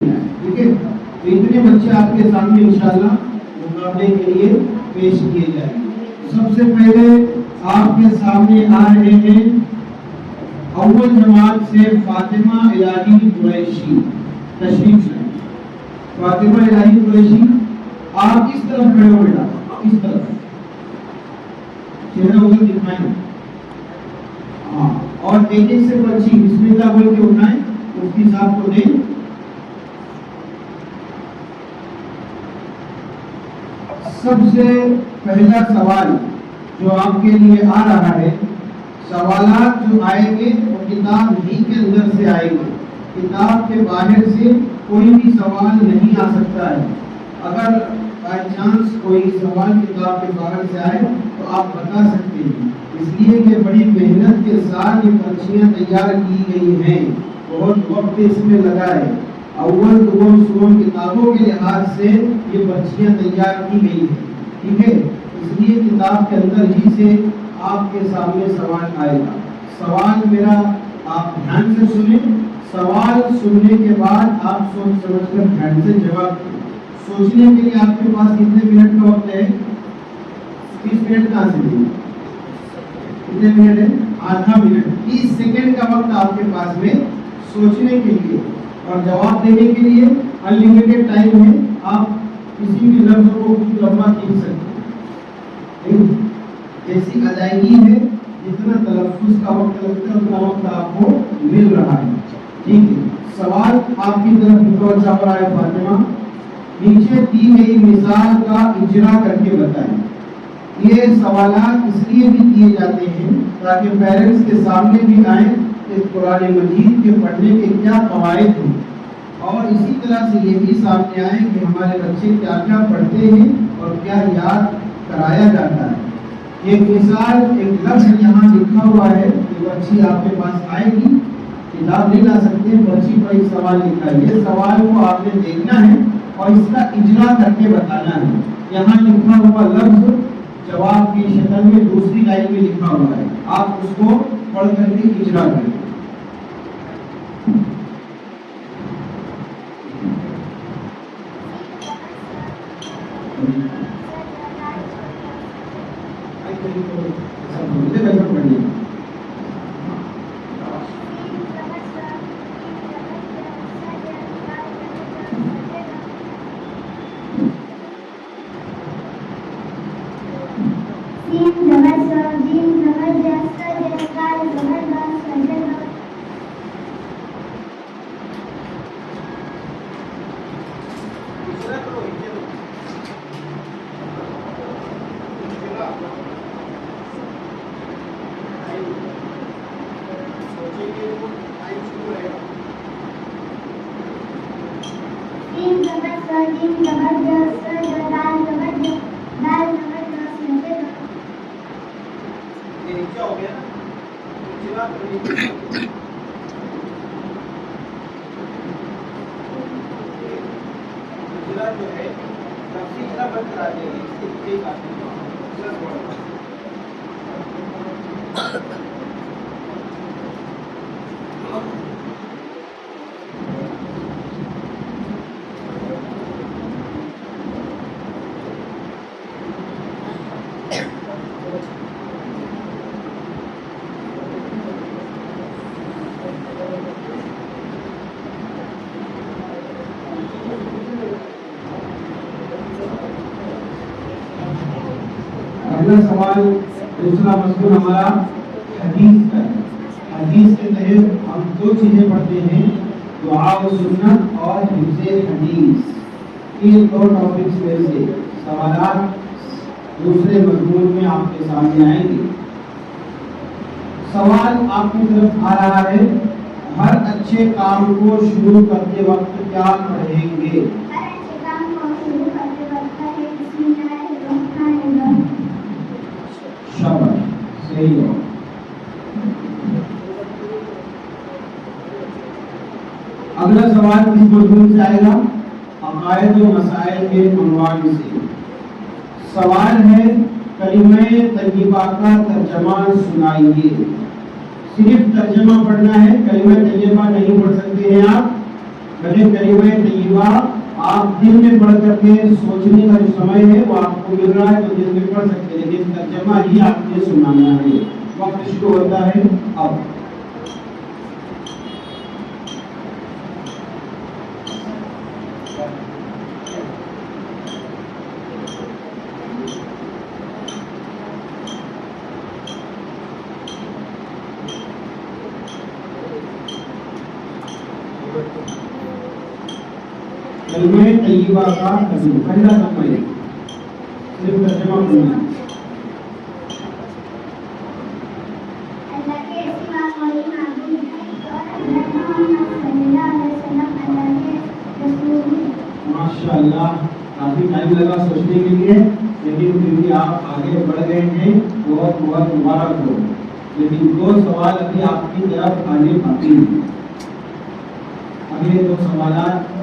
ٹھیک ہے، تو اتنے بچے آپ کے سامنے انشاءاللہ مقابلے کے لیے پیش کیے جائیں گے۔ سب سے پہلے آپ کے سامنے آ رہے ہیں اول جماعت سے فاطمہ الہی قریشی، تشریف لائیں۔ فاطمہ الہی قریشی، آپ اس طرف کھڑے ہو بیٹا، اس طرف چہرہ ادھر دکھائیں، ہاں، اور ایک ایک سے بچی بسم اللہ بول کے اٹھائیں، مفتی صاحب کو دیں۔ سب سے پہلا سوال جو آپ کے لیے آ رہا ہے، سوالات جو آئیں گے وہ کتاب ہی کے اندر سے آئیں گے، کتاب کے باہر سے کوئی بھی سوال نہیں آ سکتا ہے۔ اگر بائی چانس کوئی سوال کتاب کے باہر سے آئے تو آپ بتا سکتے ہیں، اس لیے کہ بڑی محنت کے ساتھ یہ پرچیاں تیار کی گئی ہیں، بہت وقت اس میں لگا ہے۔ اول دوم سوم کتابوں کے لحاظ سے یہ پرچیاں تیار کی گئی ہیں، ٹھیک ہے، اس لیے کتاب کے اندر ہی سے آپ کے سامنے سوال آئے گا۔ سوال میرا آپ دھیان سے سنیں، سوال سننے کے بعد آپ سوچ سمجھ کر دھیان سے جواب دیں۔ سوچنے کے لیے آپ کے پاس کتنے منٹ کا وقت ہے؟ 30 منٹ کہاں سے دیں؟ کتنے منٹ ہے؟ آدھا منٹ، 30 سیکنڈ کا وقت آپ کے پاس میں سوچنے کے لیے، اور جواب دینے کے لیے انلمیٹڈ ٹائم ہے، آپ کسی بھی لفظ کو کچھ لمبا کھینچ سکتے ہیں، جیسی ادائیگی ہے، جتنا تلفظ کا وقت لگتا ہے اتنا وقت آپ کو مل رہا ہے، ٹھیک ہے۔ سوال آپ کی طرف متوجہ ہو رہا ہے فاطمہ، نیچے دی گئی مثال کا اجرا کر کے بتائیں۔ یہ سوالات اس لیے بھی کیے جاتے ہیں تاکہ پیرنٹس کے سامنے بھی آئیں کہ قرآن مجید کے پڑھنے کے کیا فوائد ہیں، اور اسی طرح سے یہ بھی سامنے آئے کہ ہمارے بچے کیا کیا پڑھتے ہیں اور کیا یاد کرایا جاتا ہے۔ ایک مثال، ایک لفظ یہاں لکھا ہوا ہے، یہ پرچی آپ کے پاس آئے گی، کتاب نہیں لا سکتے، پرچی پر ایک سوال لکھا ہے، یہ سوال کو آپ نے دیکھنا ہے اور اس کا اجرا کر کے بتانا ہے۔ یہاں لکھا ہوا لفظ جواب کی شکل میں دوسری لائن میں لکھا ہوا ہے، آپ اس کو پڑھ کر کے اجرا کریں۔ اگلا سوال، دوسرا مضمون ہمارا حدیث کا ہے۔ حدیث کے تحت ہم دو چیزیں پڑھتے ہیں، دعا و سنت اور حفظ حدیث۔ ان دو ٹاپکس میں سے سوالات دوسرے مضمون میں آپ کے سامنے آئیں گے۔ سوال آپ کی طرف آ رہا ہے، ہر اچھے کام کو شروع کرتے وقت کیا پڑھیں گے؟ صحیح ہو۔ اگلا سوال کس مضمون سے آئے گا؟ عقائد و مسائل کے عنوان سے۔ سوال ہے، کلمہ طیبہ کا ترجمہ سنائیے۔ صرف ترجمہ پڑھنا ہے، کلمہ طیبہ نہیں پڑھ سکتے ہیں آپ، بھلے کلمہ طیبہ آپ دل میں پڑھ کر کے سوچنے کا جو سمے ہے وہ آپ کو مل رہا ہے تو دل میں پڑھ سکتے ہیں، لیکن ترجمہ ہی آپ نے سنانا ہے۔ وقت شروع ہوتا ہے اب۔ کلمہ طیبہ کا ترجمہ، پہلا کلمہ ہے، صرف ترجمہ کرنا ہے۔ ماشاء اللہ، کافی ٹائم لگا سوچنے کے لیے، لیکن پھر بھی آپ آگے بڑھ گئے ہیں، بہت بہت مبارک ہو۔ لیکن دو سوال ابھی آپ کی طرف آنے باقی ہیں، اگلے دو سوالات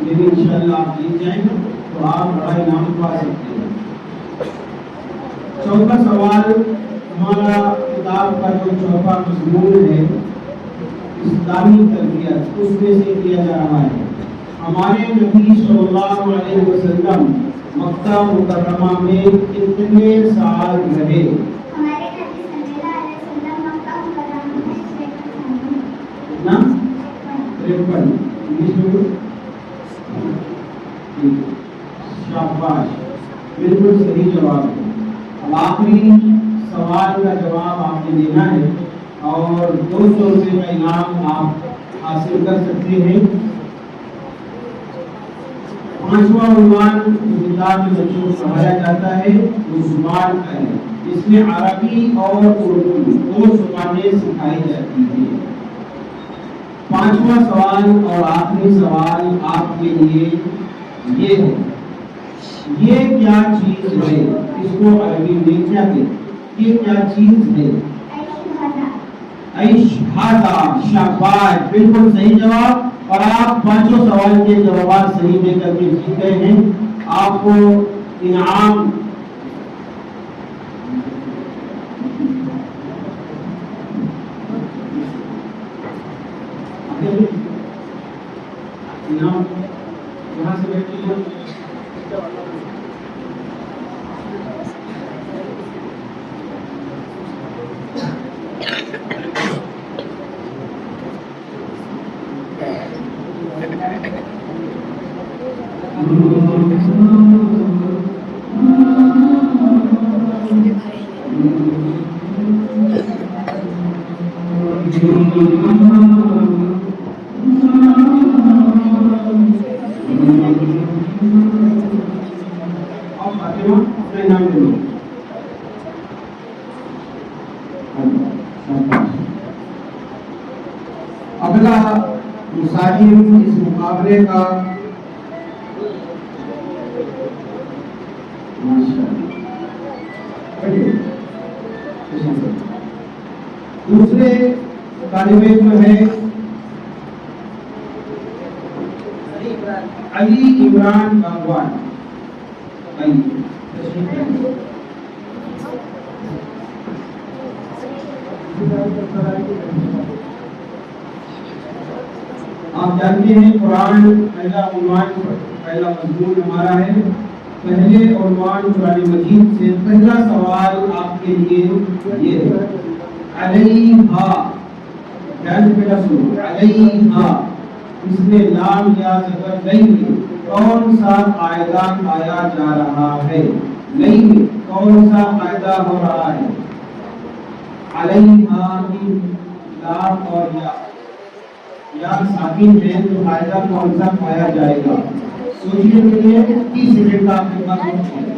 میں بھی انشاءاللہ آپ جیت جائیں گے تو آپ بڑا انعام پا سکتے ہیں۔ چوتھا سوال ہمارا کتاب کا جو چوتھا مضمون ہے اسلامی تربیت، اس میں سے کیا جا رہا ہے ہمارے نبی صلی اللہ علیہ وسلم مکہ مکرمہ میں کتنے سال رہے؟ ہمارے نبی صلی اللہ علیہ وسلم مکہ مکرمہ میں 53 کتنا؟ 53۔ انگلش میں شاباش، بالکل صحیح جواب ہے۔ اب آخری سوال کا جواب آپ نے دینا ہے اور 200 روپے کا انعام آپ حاصل کر سکتے ہیں۔ پانچواں عنوان جو کتاب میں بچوں کو پڑھایا جاتا ہے وہ زبان کا ہے، اس میں عربی اور اردو دو زبانیں سکھائی جاتی ہیں۔ پانچواں سوال اور آخری سوال آپ کے لیے یہ ہے، یہ کیا چیز ہے؟ اس کو عربی میں کیا کہتے ہیں؟ یہ کیا چیز ہے؟ اشہادہ، شاباش، بالکل صحیح جواب، اور آپ پانچوں سوال کے جوابات صحیح دے کر کے جیت گئے ہیں۔ آپ کو انعام یہاں سے بیٹھیے۔ اگلا مصاحب اس مقابلے کا دوسرے طالب علم جو ہے علی عمران گنگوان۔ آپ جانتے ہیں قرآن پہلا عنوان، پہلا مضمون ہمارا ہے۔ پہلے عنوان قرآن مجید سے پہلا سوال آپ کے لیے یہ ہے، علیہا، دھیان سے بیٹا سنو، علیہا اس میں لام یا زبر لئی میں کون سا قاعدہ پایا جا رہا ہے؟ لئی میں کون سا قاعدہ ہو رہا ہے؟ علیہا کی لام اور یا ساکن ہے تو قاعدہ کون سا پایا جائے گا؟ سوچنے کے لیے 30 سیکنڈ کا آپ کے پاس وقت ہے۔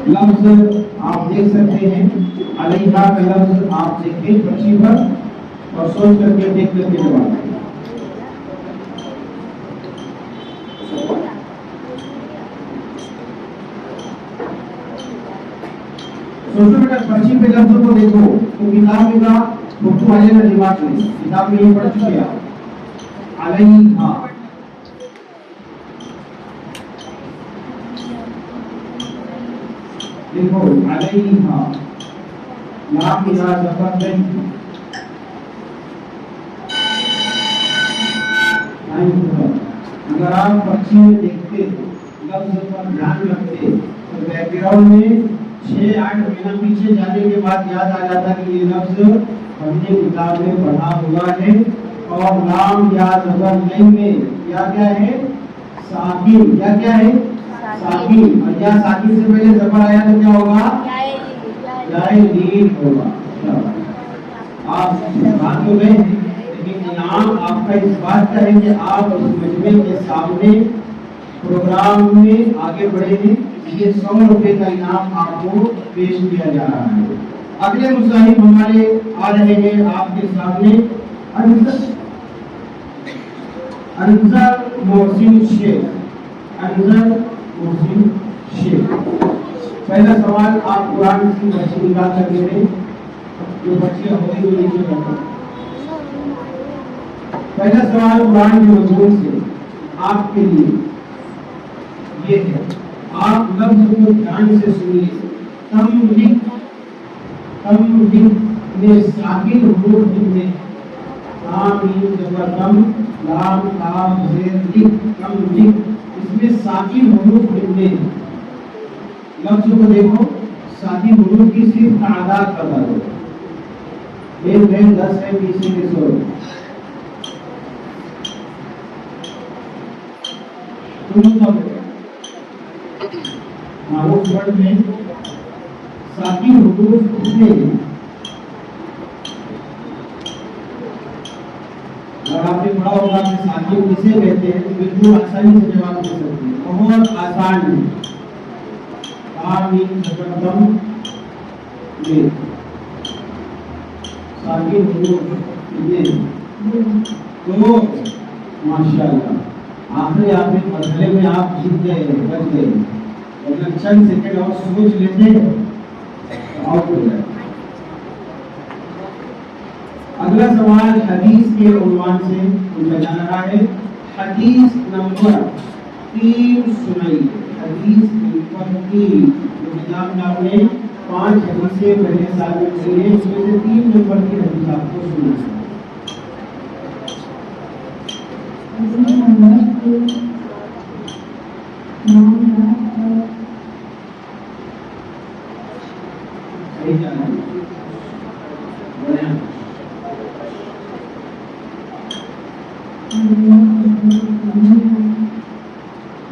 لفظ آپ دیکھ سکتے ہیں، علیہ کا لفظ آپ دیکھیں پرچی پر اور سوچ کر کے دیکھ کر کے جواب دیں۔ سوچو بیٹا، پرچی پہ لفظ کو دیکھو تو کتاب میں کا اردو والے کا دماغ نہیں، کتاب میں یہ پڑھ چکے آپ علیہ۔ دیکھو علیہا لام یا زبر نہیں اگر آپ پرچی میں دیکھتے لفظ پر دھیان رکھتے تو بیک گراؤنڈ میں 6-8 مہینہ پیچھے جانے کے بعد یاد آ جاتا کہ یہ لفظ ہم نے کتاب میں پڑھا ہوا ہے. اور لام یا زبر نہیں میں کیا ہے ساکن کیا ہے ساکن اور یا ساکن سے پہلے زبر آیا تو کیا ہوگا جائے دین ہوگا. آپ بات ہو گئے لیکن انعام آپ کا اس بات کا ہے کہ آپ اس مجمع کے سامنے پروگرام میں آگے بڑھے ہیں. یہ 100 روپے کا انعام آپ کو پیش کیا جا رہا ہے. اگلے مصاحب ہمارے آ رہے ہیں آپ کے سامنے انظر محسن شیخ. انظر محسن شیخ. پہلا سوال آپ قرآن کی بچی نکال کر دے رہے جو بچیاں ہوئی وہ نیچے رکھو. پہلا سوال قرآن کے مضمون سے آپ کے لیے یہ ہے. آپ لفظ کو دھیان سے سنیے. تملک میں ساکن حروف جتنے لام زبر تم لام کاف زیر لک تملک اس میں ساکن حروف جتنے لفظ کو دیکھو ساکن حروف کی صرف تعداد بتا دو. 1 2 10 ہے 20 ہے 100 ہے. معروف ورڈ میں ساکن حروف کتنے ہیں؟ اگر آپ نے پڑھا ہوگا کہ ساکن کسے کہتے ہیں تو بالکل آسانی سے جواب دے سکتے ہیں. بہت آسان ہے. آمین زبردم یہ ساکن حروف یہ تو ماشاءاللہ آپ نے مرحلے میں آپ جیت گئے بچ گئے. اگر چند سیکنڈ اور سوچ لیتے تو آؤٹ ہو جائے. اگلا سوال حدیث کے عنوان سے پوچھا جا رہا ہے. حدیث نمبر 3 سنائیے. حدیث نمبر 3 جو کتاب میں آپ نے 5 حدیثیں پہلے سال میں پڑھی ہیں اس میں سے 3 نمبر کی حدیث آپ کو سننا ہے. صحیح جانا ہے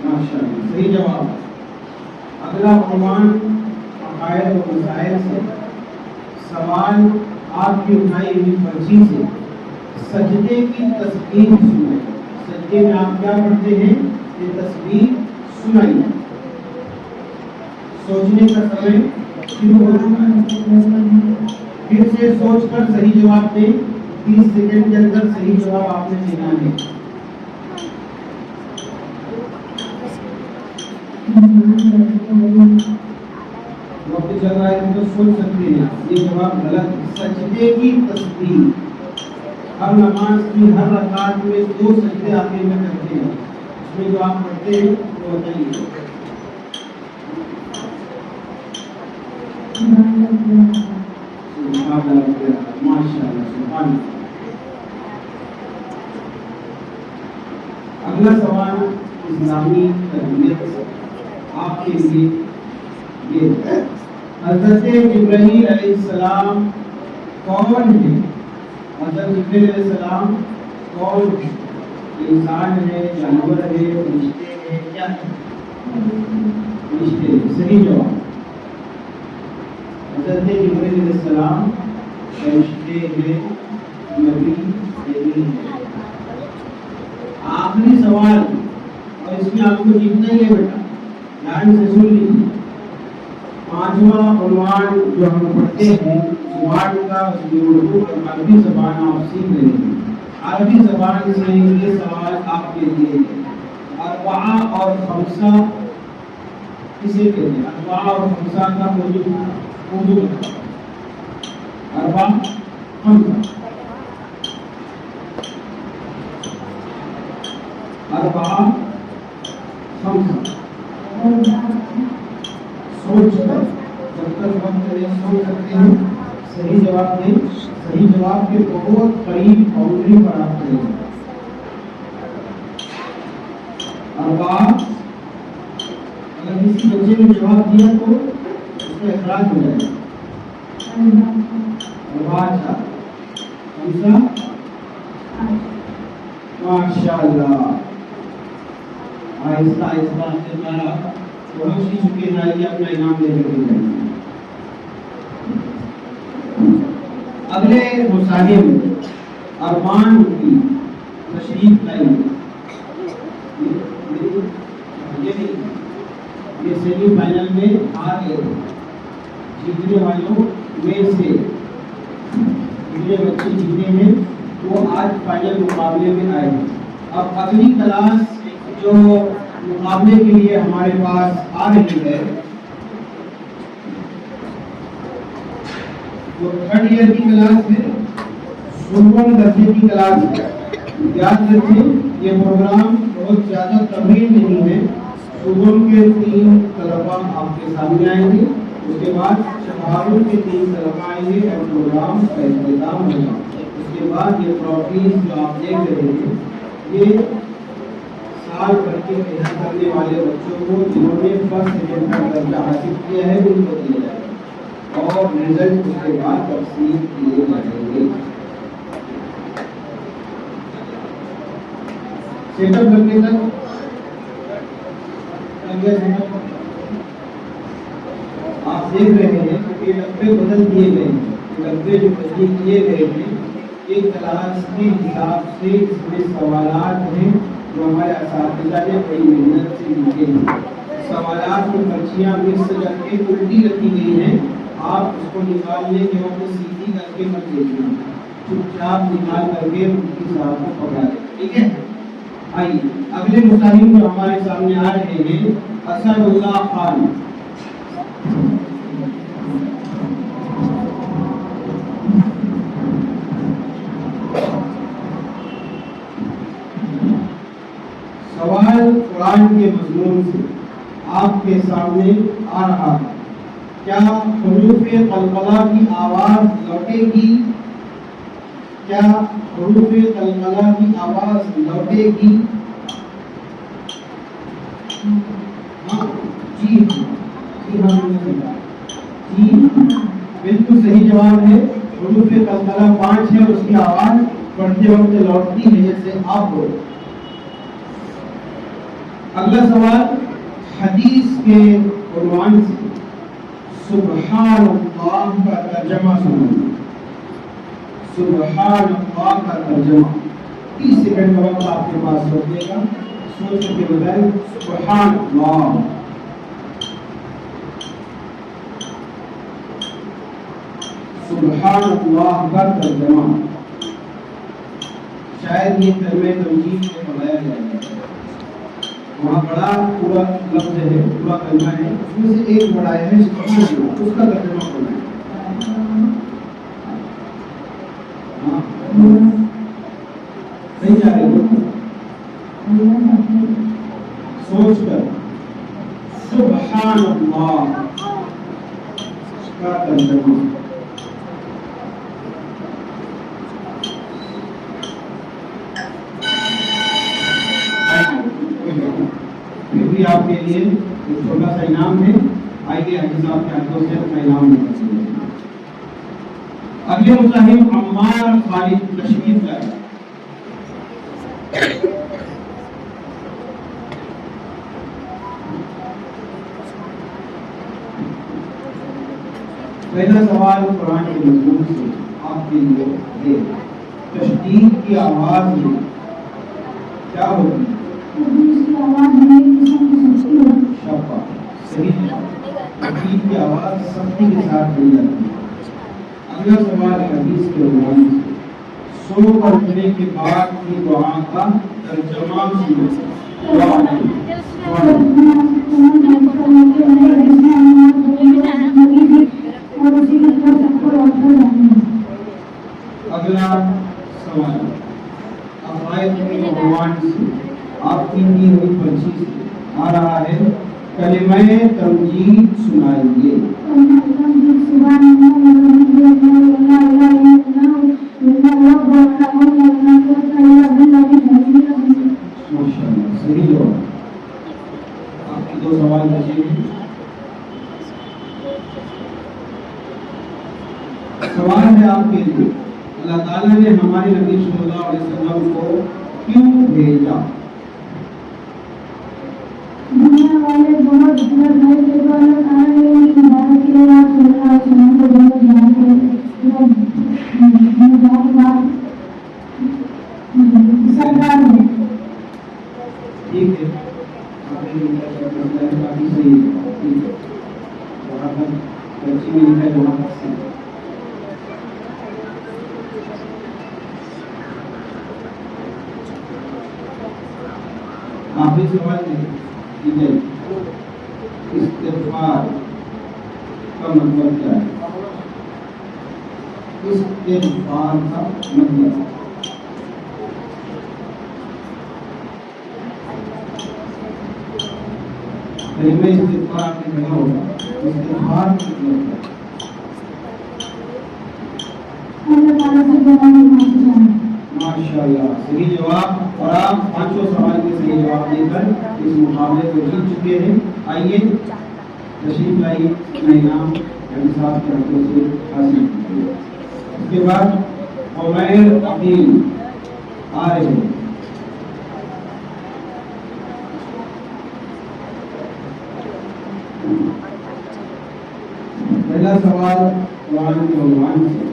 ماشاءاللہ صحیح جواب. اگلا عنوان عقائد و مسائل سے سوال آپ کی اٹھائی ہوئی پرچی سے سجدے کی تسبیح سنائیں. سجدے میں آپ کیا پڑھتے ہیں یہ تسبیح سنائیں. سوچنے کا سمے شروع ہو چکا ہے. پھر سے سوچ کر صحیح جواب دیں. 30 سیکنڈ کے اندر صحیح جواب آپ نے دینا ہے. وقت چل رہا ہے تو سوچ سکتے ہیں. یہ جواب غلط. سجدے کی تسبیح ہر نماز کی ہر رکعت میں 2 سجدے آخر میں کرتے ہیں. اس میں جو آپ پڑھتے ہیں وہ بتائیے. ماشاءاللہ سبحان. اگلا سوال اسلامی تربیت سے آپ کے لیے یہ ہے. حضرت جبرائیل علیہ السلام کون ہے؟ حضرت جبرائیل علیہ السلام کون ہے؟ انسان ہے جانور ہے فرشتے ہیں کیا ہے؟ فرشتے. صحیح جواب. حضرت جبرائیل علیہ السلام فرشتے ہیں نبی نہیں ہے. آخری سوال اور اس میں آپ کو جیتنا ہی ہے بیٹا. دھیان سے سن لیجیے. 5واں عنوان جو ہم پڑھتے ہیں زبان کا اس میں اردو اور عربی زبان آپ سیکھ رہے ہیں. عربی زبان سے یہ سوال آپ کے لیے ہے. اربعہ اور خمسہ کسے کہتے ہیں؟ اربعہ اور خمسہ کا اردو اربعہ خمسہ. اربعہ خمسہ سوچ کر صحیح جواب نہیں، صحیح جواب کے بہت قریب باؤنڈری پر آپ کریں گے. اربع، اگر کسی بچے نے جواب دیا تو اس کا اخراج ہو جائے گا. اربع اچھا، حمزہ ماشاء اللہ. آہستہ آہستہ ہمارا پڑوس ہی چکے جائیے، اپنا انعام لے کر کے جائیے. اگلے مصاحب ارمان کی تشریف لائیے. یہ سیمی فائنل میں آ گئے تھے. جیتنے والوں میں سے جتنے بچے جیتے ہیں وہ آج فائنل مقابلے میں آئے ہیں. اب اگلی کلاس جو مقابلے کے لیے ہمارے پاس آ رہی ہے وہ 3rd ایئر کی کلاس ہے، 16 درجے کی کلاس ہے. یاد رکھیں یہ پروگرام بہت زیادہ تمرین نہیں ہے. صبح کے 3 طلباء آپ کے سامنے آئیں گے، اس کے بعد شہاروں کے 3 طلباء آئیں گے اور پروگرام کا اختتام ہوگا. اس کے بعد یہ ٹرافیز جو آپ دیکھ رہے ہیں یہ سال بھر کے محنت کرنے والے بچوں کو جنہوں نے فرسٹ سیکنڈ کا درجہ حاصل کیا ہے ان کو دیا جائے گا اور رزلٹ اس کے بعد تقسیم کیے جائیں گے. سیٹ اپ کرنے تک آپ دیکھ رہے ہیں کہ ڈبے بدل دیے گئے ہیں. ڈبے جو بدل کیے گئے ہیں ایک کلاس کے حساب سے اس میں سوالات ہیں جو ہمارے اساتذہ نے بڑی محنت سے لکھے ہیں. سوالات کی پرچیاں مکس کر کے الٹی رکھی گئی ہیں. آپ اس کو نکالنے کے وقت سیدھی کر کے مت دیکھنا، چپ چاپ نکال کر کے ان کی صاحب کو پکڑا دیں. ٹھیک ہے. آئیے اگلے مصاحب جو ہمارے سامنے آ رہے ہیں اسد اللہ خان. سوال قرآن کے مضمون سے آپ کے سامنے آ رہا ہے. کیا حروف قلقلہ کی آواز لوٹے گی؟ کیا حروف قلقلہ کی آواز لوٹے گی؟ ہاں جی جی بالکل صحیح جواب ہے. حروف قلقلہ 5 ہے، اس کی آواز پڑھتے وقت لوٹتی ہے جیسے آپ ہو. اگلا سوال حدیث کے عنوان سے سبحان اللہ کا ترجمہ سنیں. سبحان اللہ کا ترجمہ 30 سیکنڈ کا وقت آپ کے پاس ہوگے گا. سوچ کے بجائے سبحان اللہ. سبحان اللہ کا ترجمہ شاید یہ کلمہ توحید میں پڑھایا جائے گا. وہاں بڑا پورا لفظ ہے، پورا کلمہ ہے، اس میں سے ایک بڑا ہے سبحان اللہ، اس کا ترجمہ کرنا ہے. نہیں جا رہے سوچ کر سبحان اللہ کا ترجمہ. پھر بھی آپ کے لیے ایک چھوٹا سا انعام ہے. آئیے حافظ صاحب کے ہاتھوں سے اپنا انعام لے. اگلے مصاحب عمار خالد تشریف لائے. پہلا سوال قرآن کے مضمون سے آپ کے لیے ہے. تشدید کی آواز میں کیا ہوتی ہے؟ صحیح ہے. تشدید کی آواز سختی کے ساتھ دی جاتی ہے. اگلا سوال حدیث کے عنوان سے سو پڑھنے کے بعد کی دعا کا ترجمہ اگلا سوال عقائد کے عنوان سے آپ کی دی ہوئی پرچی سے آ رہا ہے. کلمہ تمجید سنائیے. سوال ہے آپ کے لیے، اللہ تعالیٰ نے ہمارے نبی صلی اللہ علیہ وسلم کو کیوں بھیجا؟ دنیا والے بہت غلط ہے کہ وہ اللہ تعالیٰ نے ان کی مدد کے لیے آپ صلی اللہ علیہ وسلم کو بہت دھیان کے سرکار ہے. ٹھیک ہے، کافی صحیح ہے، وہاں پر بچی میں لکھا ہے وہاں پر صحیح. آخری سوال ہے، استغفار کا مطلب کیا ہے؟ استغفار کا مطلب کلمہ استغفار آپ نے کہا ہوگا، استغفار کا مطلب کیا ہے؟ اللہ تعالیٰ سے گناہ معافی چاہنا. ماشاءاللہ، صحیح جواب، اور آپ پانچوں سوال کے صحیح جواب دے کر اس مقابلے کو جیت چکے ہیں. آئیے تشریف لائیے، اپنا انعام صاحب کے ہاتھوں سے حاصل کیجیے. اس کے بعد عمیر عقیل آ رہے ہیں. پہلا سوال قرآن کے عنوان سے،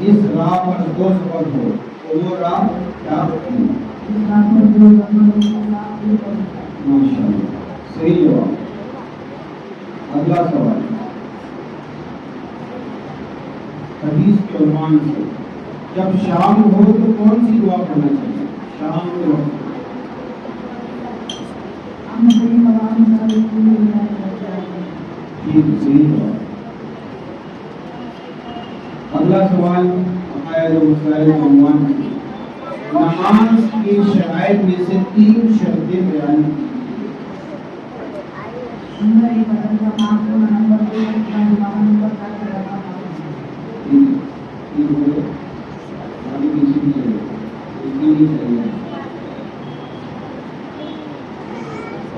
اس راہ پر دو سبب ہو تو وہ راہ کیا ہوتی ہے؟ ماشاءاللہ، صحیح جواب. اگلا سوال حدیث کے عنوان سے، جب شام ہو تو کون سی دعا پڑھنا چاہیے؟ شام کے وقت ٹھیک، صحیح جواب. اگلا سوال عقائد و مسائل کے عنوان سے، نماز کی شرائط میں سے 3 شرطیں بیان کیجیے.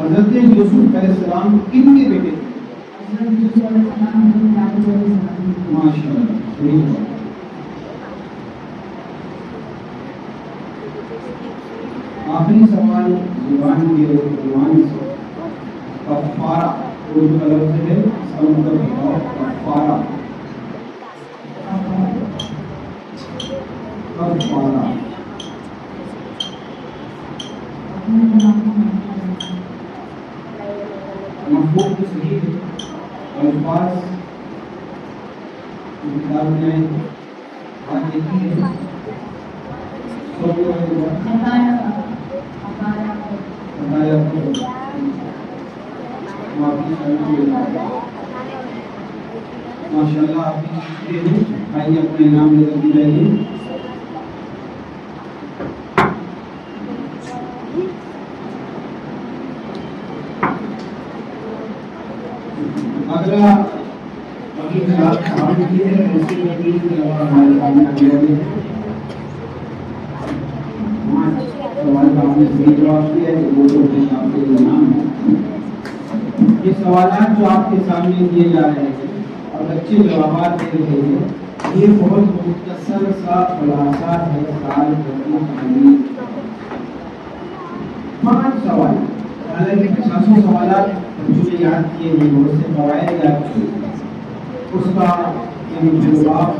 حضرت یوسف علیہ السلام کن کے بیٹے تھے؟ ماشاءاللہ، صحیح بات. آخری سوال زبان کے عنوان سے، کفارہ اردو کا لفظ ہے، اس کا مطلب بتاؤ. کفارہ، کفارہ مفہوم تو صحیح ہے، الفاظ کتاب میں آئے ہیں. بات دیکھی ہے ماشاءاللہ. آپ بھی شکریہ ہیں. آئیے اپنا انعام لے کر جائیے. اگلا ابھی کلاس شام کی ہے، ایسے نتیجے کے علاوہ ہمارے سامنے اگلے میں 5 سوال کا ہم نے صحیح جواب دیا ہے، وہ تو آپ کے انعام ہے. یہ سوالات جو آپ کے سامنے دیے جا رہے ہیں اور بچے جوابات دے رہے ہیں، یہ بہت مختصر سا خلاصہ ہے سال کی. 5 سوال، حالانکہ 50 سوالات بچوں نے یاد کیے ہیں، بہت سے فوائد یاد کیے ہیں، اس کا جواب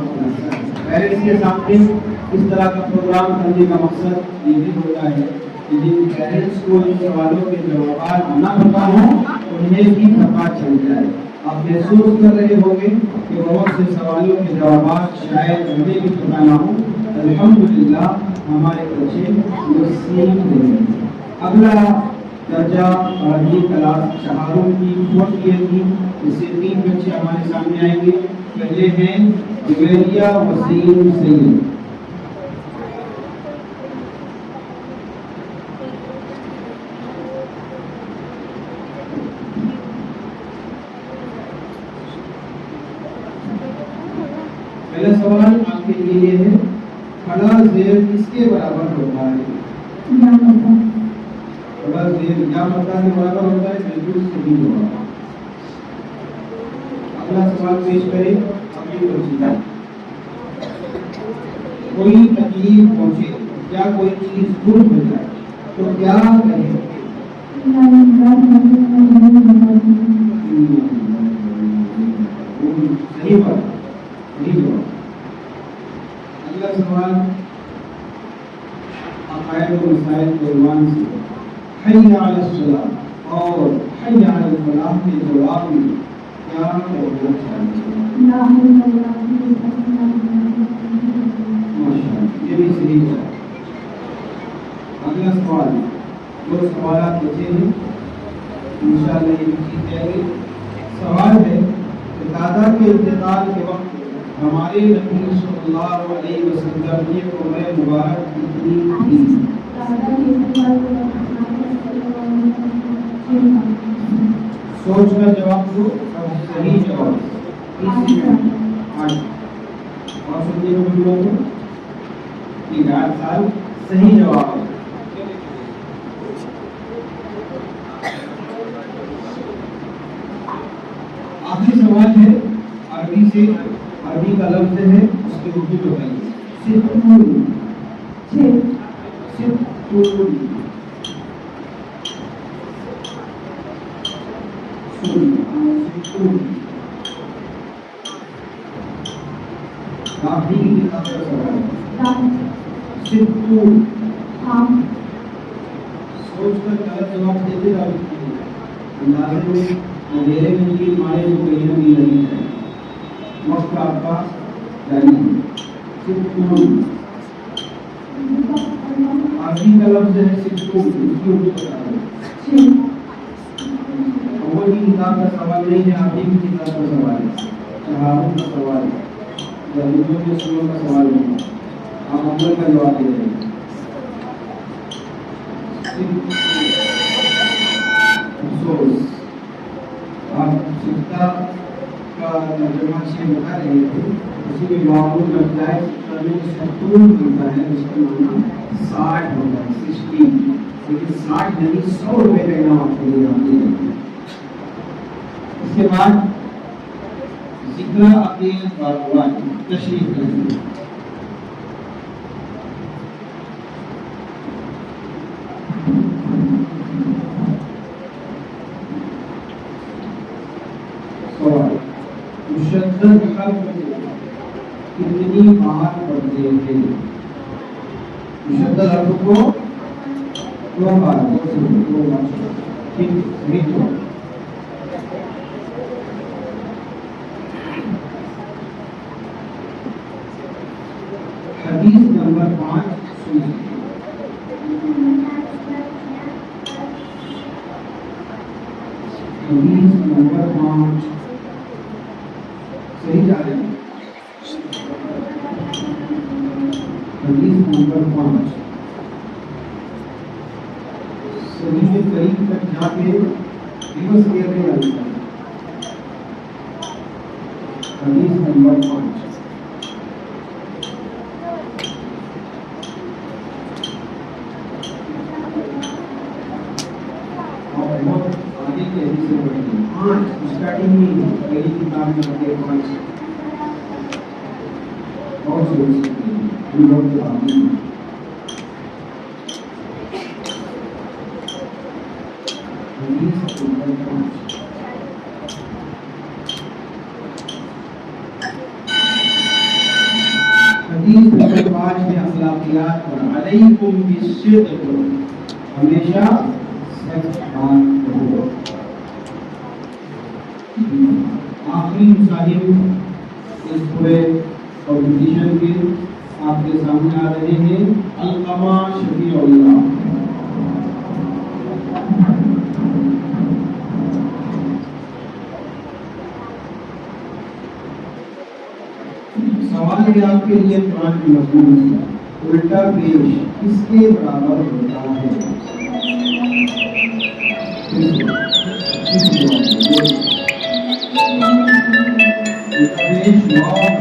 پیرنٹس کے سامنے اس طرح کا پروگرام کرنے کا مقصد یہ بھی ہوتا ہے کہ جن پیرنٹس کو ان سوالوں کے جوابات نہ پتہ ہوں انہیں بھی پتہ چل جائے. آپ محسوس کر رہے ہوں گے کہ بہت سے سوالوں کے جوابات شاید ہمیں بھی پتہ نہ ہوں. الحمدللہ ہمارے بچے وہ سیکھ رہے ہیں. اگلا درجہ عربی کلاس چہاروں کی 4th ایئر کی، اس سے 3 بچے ہمارے سامنے آئیں گے. پہلے ہیں جویریہ وسیم سید. پہلا سوال آپ کے لیے یہ ہے، کھڑا زیر کس کے برابر ہوتا ہے؟ کھڑا زیر یا مدہ کے برابر ہوتا ہے. بالکل صحیح جواب. اگلا سوال پیش کریں اپنی ترجیح. کوئی تکلیف پہنچے یا کوئی چیز دور ہو جائے تو کیا کہیں؟ صحیح بات، صحیح جواب۔ اگلا سوال عقائد و مسائل کے عنوان سے، حی علی الصلاۃ اور حی علی الفلاح کے جواب میں کیا کہنا چاہیے؟ یہ بھی صحیح ہے۔ اگلا سوال، دو سوالات بچے ہیں، انشاءاللہ یہ بھی چیز جائے گی۔ سوال ہے کہ دادا کے انتقال کے وقت ہمارے نبی صلی اللہ علیہ وسلم کی عمر مبارک کتنی تھی؟ سوچ کر جواب دو اور صحیح جواب اور سننے کو بھی لوگ 8 سال صحیح جواب ہے۔ آخری سوال ہے عربی سے، عربی کا لفظ ہے، اس کے اردو بتائیے۔ ستون، آخری کی کتاب کا سوال ہے۔ ستون، سوچ کر غلط جواب دیتے رہو، اندازے میں اندھیرے میں تیر مارے تو کہیں نہ کہیں لگی جائے، وقت آپ پاس جاری ہے۔ ستون عربی کا لفظ ہے، ستون اس کی اردو بتا دو۔ اول کی کتاب کا سوال نہیں ہے، آخری کی کتاب کا سوال ہے، چہاروں کا سوال ہے، یا ہندوؤں کے سوروں کا سوال نہیں ہے، آپ اول کا جواب دے رہے ہیں۔ افسوس، آپ سکتا کا ترجمہ سے بتا رہے تھے، اسی میں معلوم لگتا ہے کہ ستون بنتا ہے، اس کا معنی 60 ہوتا ہے، 60، لیکن 60 یعنی 100 روپے کا انعام آپ کے لیے آتی ہے۔ اس کے بعد ذکر عقیل باروان تشریف رکھیں۔ مشدد قلب کتنی بار پڑھتے تھے؟ مشدد حرف کو 2 بار، 2 بار۔ ٹھیک ہے، حدیث نمبر 5 سنیے۔ حدیث نمبر 5 صحیح جا رہے ہیں؟ حدیث نمبر 5 صحیح کے قریب تک جا کے ریورس کیا گیا ہے۔ حدیث نمبر 5 اور بہت آگے کی حدیث سے پڑھیں گے۔ 5 اسٹارٹنگ میں پہلی کتاب میں ہوتے ہیں 5 اور سے ہو سکتے ہیں، ان لوگ کے آگے میں حدیث نمبر 5 حدیث نمبر 5 میں اخلاقیات پر علیکم بالصدق، ہمیشہ سچ بات کرو۔ آخری مصاحب اس پورے کمپٹیشن کے آپ کے سامنے آ رہے ہیں، علقمہ شفیع اللہ۔ سوال ہے آپ کے لیے، قرآن کی مضمون سے الٹا پیش کس کے برابر ہوتا ہے؟ حدیث نمبر 22 سوال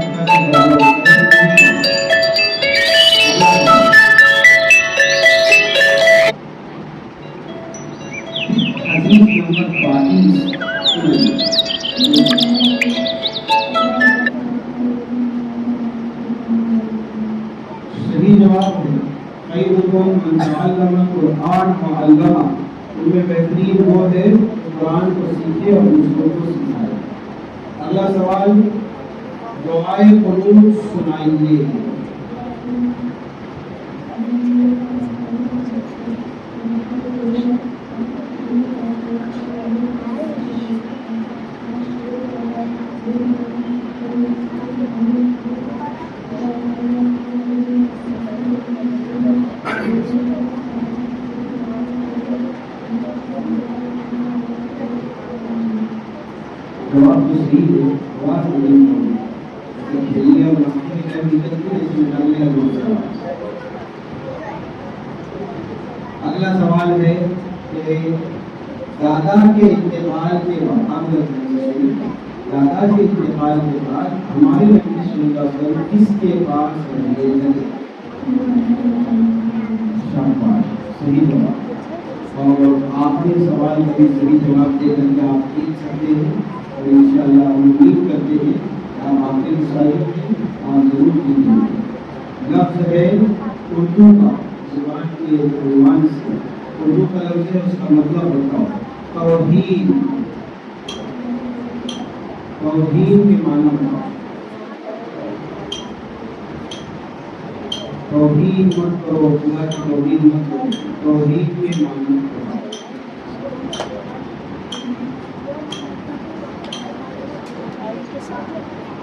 صحیح جواب ہے خیرکم من تعلم القرآن وعلمہ، ان میں بہترین وہ ہے قرآن کو سیکھے اور دوسروں کو سکھائے۔ اگلا سوال، دعائے قنوت سنائیے۔ جواب تو صحیح ہے، آواز نہیں ہوگی کھیلنے اور مستی کے ٹائم نکلتی ہے، اس میں ڈالنے کا بہت سوال۔ اگلا سوال ہے کہ دادا کے انتقال کے بعد دادا کے انتقال کے بعد ہمارے نبی صلی اللہ علیہ وسلم کس کے پاس رہنے لگے؟ شاباش، صحیح جواب۔ اور آخری سوال کا بھی صحیح جواب دے کر کے آپ جیت سکتے ہیں، اور انشاءاللہ ہم امید کرتے ہیں کہ آپ آخری سوال آپ ضرور کیجیے۔ لفظ ہے اردو کا، زبان کے عنوان سے اردو کا لفظ ہے، اس کا مطلب بتاؤ۔ توحید، توحید کے معنی بتاؤ۔ توحید مت کرو، اللہ کی توحید مت کرو، توحید کے معنی بتاؤ۔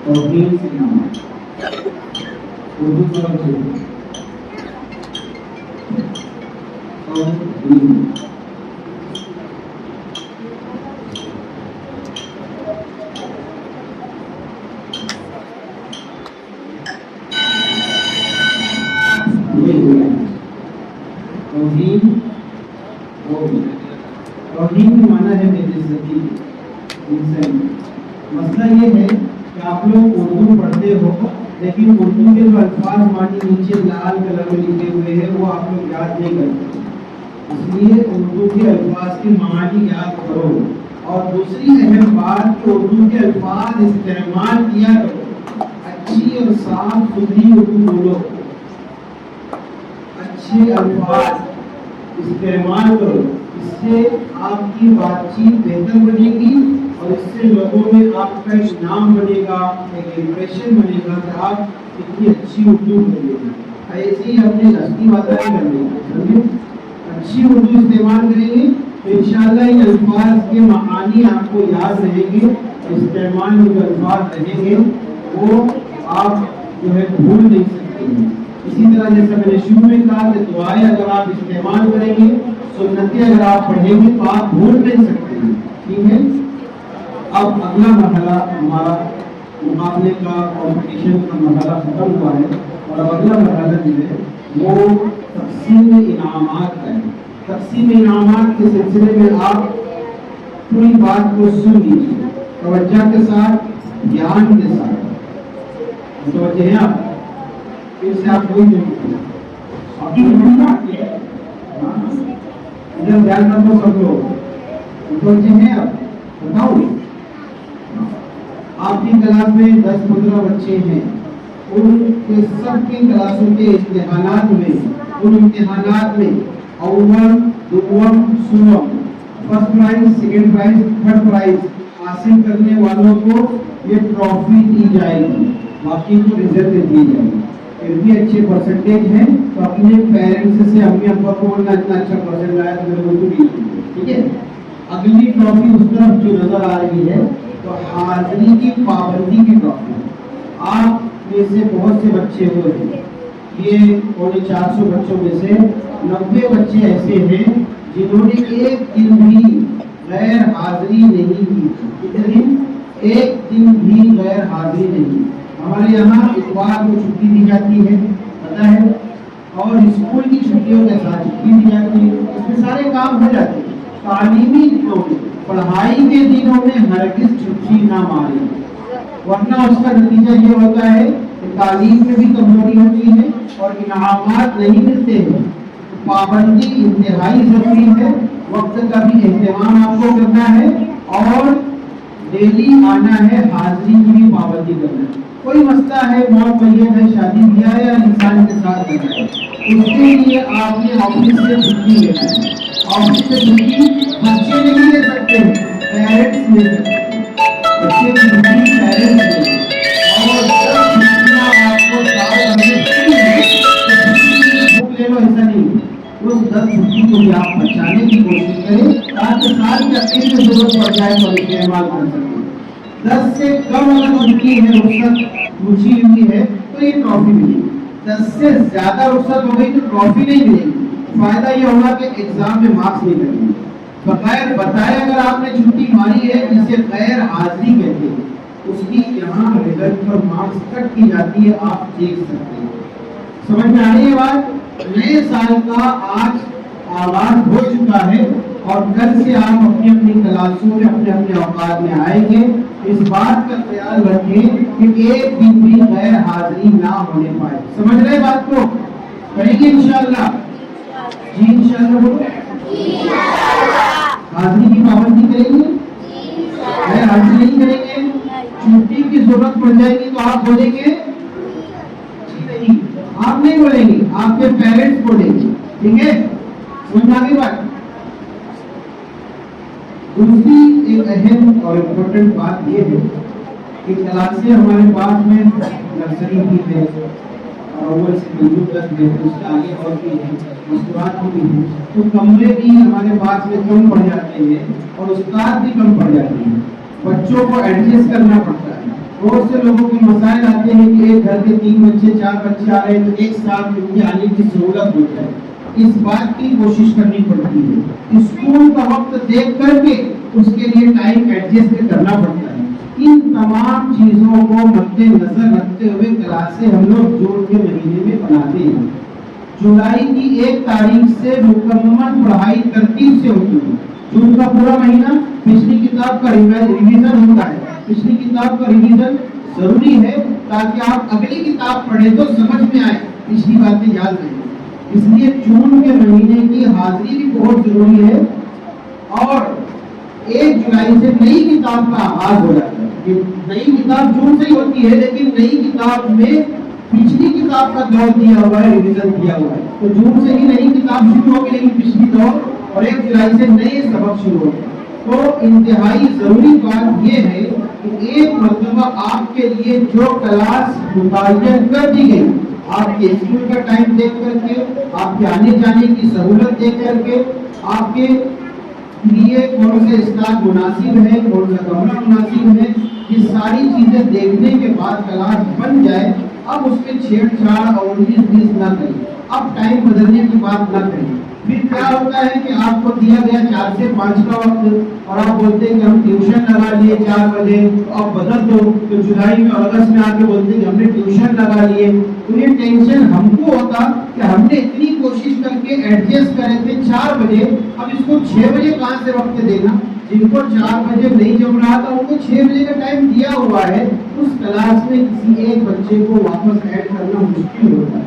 توحید کے معنی اردو کا لفظ ہے توحید۔ توحید کا معنی ہے میرے ذکی انسان۔ مسئلہ یہ ہے کہ آپ لوگ اردو پڑھتے ہو، لیکن اردو کے جو الفاظ معنی نیچے لال کلر میں لکھے ہوئے ہیں وہ آپ لوگ یاد نہیں کرتے، اس لیے اردو کے الفاظ کے معنی یاد کرو۔ اور دوسری اہم بات کہ اردو کے الفاظ استعمال کیا کرو، اچھی اور صاف ستھری اردو بولو، اچھے الفاظ استعمال کرو، اس سے آپ کی بات چیت بہتر بنے گی اور اس سے لوگوں میں آپ کا ایک نام بنے گا، ایک امپریشن بنے گا کہ آپ اتنی اچھی اردو بولے گی۔ ایسے ہی اپنے دستی باتیں کرنے گے، اچھی اردو استعمال کریں گے تو انشاءاللہ ان الفاظ کے معانی آپ کو یاد رہیں گے، استعمال میں جو الفاظ رہیں گے وہ آپ جو ہے بھول نہیں سکتے ہیں۔ اسی طرح جیسا میں نے شروع میں کہا کہ دعائیں اگر آپ استعمال کریں گے، سنتیں اگر آپ پڑھیں گے تو آپ بھول نہیں سکتے ہیں، ٹھیک ہے۔ اب اگلا مرحلہ ہمارا مقابلے کا کمپٹیشن کا مرحلہ ختم ہوا ہے، اور اب اگلا مرحلہ جو ہے وہ تقسیم انعامات کا ہے۔ تقسیم انعامات کے سلسلے میں آپ پوری بات کو سن لیجیے توجہ کے ساتھ، دھیان کے ساتھ، متوجہ ہیں آپ؟ پھر سے آپ کوئی نہیں ادھر دھیان رکھو سب لوگ، متوجہ ہیں آپ؟ بتاؤ، آپ کی کلاس میں 10-15 بچے ہیں، ان کے سب کی کلاسوں کے امتحانات میں، ان امتحانات میں اول، دوم، سوم، first prize, second prize, third prize حاصل کرنے والوں کو یہ ٹرافی دی جائے گی، باقی کو رزلٹ دی جائے گی۔ پھر بھی اچھے پرسنٹیج ہیں تو اپنے پیرنٹس سے امی ابا کو بولنا اتنا اچھا پرسنٹ لایا تو میرے کو بھی دیجیے، ٹھیک ہے۔ اگلی ٹرافی اس طرف جو نظر آ رہی ہے تو حاضری کی پابندی کی ٹرافی۔ آپ میں سے بہت سے بچے ہوئے ہیں، یہ 450 بچوں میں سے 90 بچے ایسے ہیں جنہوں نے ایک دن بھی غیر حاضری نہیں کی۔ کتنے دن؟ ایک دن بھی غیر حاضری نہیں۔ ہمارے یہاں اتوار کو چھٹی دی جاتی ہے، پتہ ہے، اور اسکول کی چھٹیوں کے ساتھ چھٹی دی جاتی ہے، اس میں سارے کام ہو جاتے ہیں۔ تعلیمی دنوں میں، پڑھائی کے دنوں میں ہرگز چھٹی نہ مارے، ورنہ اس کا نتیجہ یہ ہوتا ہے کہ تعلیم میں بھی کمزوری ہوتی ہے اور انعامات نہیں ملتے ہیں۔ پابندی انتہائی ضروری ہے، وقت کا بھی اہتمام آپ کو کرنا ہے اور ڈیلی آنا ہے، حاضری کی بھی پابندی کرنا ہے۔ کوئی مسئلہ ہے، موت میت ہے، شادی بیاہ ہے یا انسان کے ساتھ انتخاب کرنا ہے. اس کے لیے آپ نے آفس سے چھٹی لینا ہے. آفس سے چھٹی بچے نہیں لے سکتے، پیرنٹس لے سکتے ہیں. بچے کی چھٹی پیرنٹس لے سکتے ہیں. اور جب چھٹیاں آپ کو سال بھر میں فری ہیں تو چھٹی کی بک لے لو، ایسا نہیں ہے. اس 10 چھٹی کو بھی آپ بچانے کی کوشش کریں تاکہ سال کے اخیر میں ضرورت پڑ جائے تو استعمال کر سکیں. 10 سے کم اگر چھٹی ہے، رخصت پوچھی ہوئی ہے تو یہ ٹرافی ملے گی. 10 سے زیادہ رخصت ہو گئی تو ٹرافی نہیں ملے گی. فائدہ یہ ہوگا کہ ایگزام میں مارکس نہیں لگیں گے. بغیر بتائے اگر آپ نے چھٹی ماری ہے جسے غیر حاضری کہتے ہیں، اس کی یہاں رزلٹ پر مارکس کٹ کی جاتی ہے، آپ دیکھ سکتے ہیں. سمجھ میں آ رہی ہے بات؟ نئے سال کا آج آغاز ہو چکا ہے اور کل سے آپ اپنی اپنی کلاسوں میں اپنے اپنے اوقات میں آئیں گے. اس بات کا خیال رکھیں کہ ایک دن بھی غیر حاضری نہ ہونے پائے. سمجھ رہے بات کو؟ کریں گے انشاءاللہ؟ جی انشاءاللہ بولو. حاضری کی پابندی کریں گے؟ غیر حاضری نہیں کریں گے. چھٹی کی ضرورت پڑ جائے گی تو آپ بولیں گے جی نہیں. آپ نہیں بولیں گے، آپ کے پیرنٹس بولیں گے. ٹھیک ہے؟ سمجھ آ گئی بات؟ دوسری ایک اہم اور امپورٹنٹ بات یہ ہے کہ کلاسیں ہمارے پاس میں نرسری کی ہے، اول سے پنجم تک ہے، اس کے آگے اور بھی ہے، مستورات کی بھی ہے. تو کمرے بھی ہمارے پاس میں کم پڑ جاتے ہیں اور استاد بھی کم پڑ جاتے ہیں. بچوں کو ایڈجسٹ کرنا پڑتا ہے. بہت سے لوگوں کے مسائل آتے ہیں کہ ایک گھر کے 3 بچے 4 بچے آ رہے ہیں تو ایک ساتھ ان کے آنے کی سہولت ہو جائے. اس بات کی کوشش کرنی پڑتی ہے. اسکول کا وقت دیکھ کر کے اس کے لیے ٹائم ایڈجسٹ کرنا پڑتا ہے. ان تمام چیزوں کو مد نظر رکھتے ہوئے کلاسیں ہم لوگ جون کے مہینے میں بناتے ہیں. جولائی کی 1 تاریخ سے مکمل پڑھائی ترتیب سے ہوتی ہے. جون کا پورا مہینہ پچھلی کتاب کا ریویژن ہوتا ہے. پچھلی کتاب کا ریویژن ضروری ہے تاکہ آپ اگلی کتاب پڑھیں تو سمجھ میں آئے، پچھلی باتیں یاد رہیں. اس لیے جون کے مہینے کی حاضری بھی بہت ضروری ہے. اور 1 جولائی سے نئی کتاب کا آغاز ہو جاتا ہے. نئی کتاب جون سے ہی ہوتی ہے لیکن نئی کتاب میں پچھلی کتاب کا دور دیا ہوا ہے، ریویژن کیا ہوا ہے. تو جون سے ہی نئی کتاب شروع ہوگی لیکن پچھلی دور، اور 1 جولائی سے نئے سبق شروع ہوگا. تو انتہائی ضروری بات یہ ہے کہ ایک مرتبہ آپ کے لیے جو کلاس متعین کر دی گئی، آپ کے اسکول کا ٹائم دیکھ کر کے، آپ کے آنے جانے کی سہولت دیکھ کر کے، آپ کے لیے کون سے استاد مناسب ہے، کون سا کمرہ مناسب ہے، یہ ساری چیزیں دیکھنے کے بعد کلاس بن جائے. اب اس میں چھیڑ چھاڑ اور 19-20 نہ کریں. اب ٹائم بدلنے کی بات نہ کریں. پھر کیا ہوتا ہے کہ آپ کو دیا گیا 4 سے 5 کا وقت اور آپ بولتے ہیں کہ ہم ٹیوشن لگا لیے 4 بجے، تو آپ بدل دو. تو جولائی میں اور اگست میں آ کے بولتے ہیں کہ ہم نے ٹیوشن لگا لیے. تو یہ ٹینشن ہم کو ہوتا کہ ہم نے اتنی کوشش کر کے ایڈجسٹ کرے تھے 4 بجے، اب اس کو 6 بجے کہاں سے وقت دینا. جن کو 4 بجے نہیں جم رہا تھا ان کو 6 بجے کا ٹائم دیا ہوا ہے. اس کلاس میں کسی ایک بچے کو واپس ایڈ کرنا مشکل ہوتا ہے.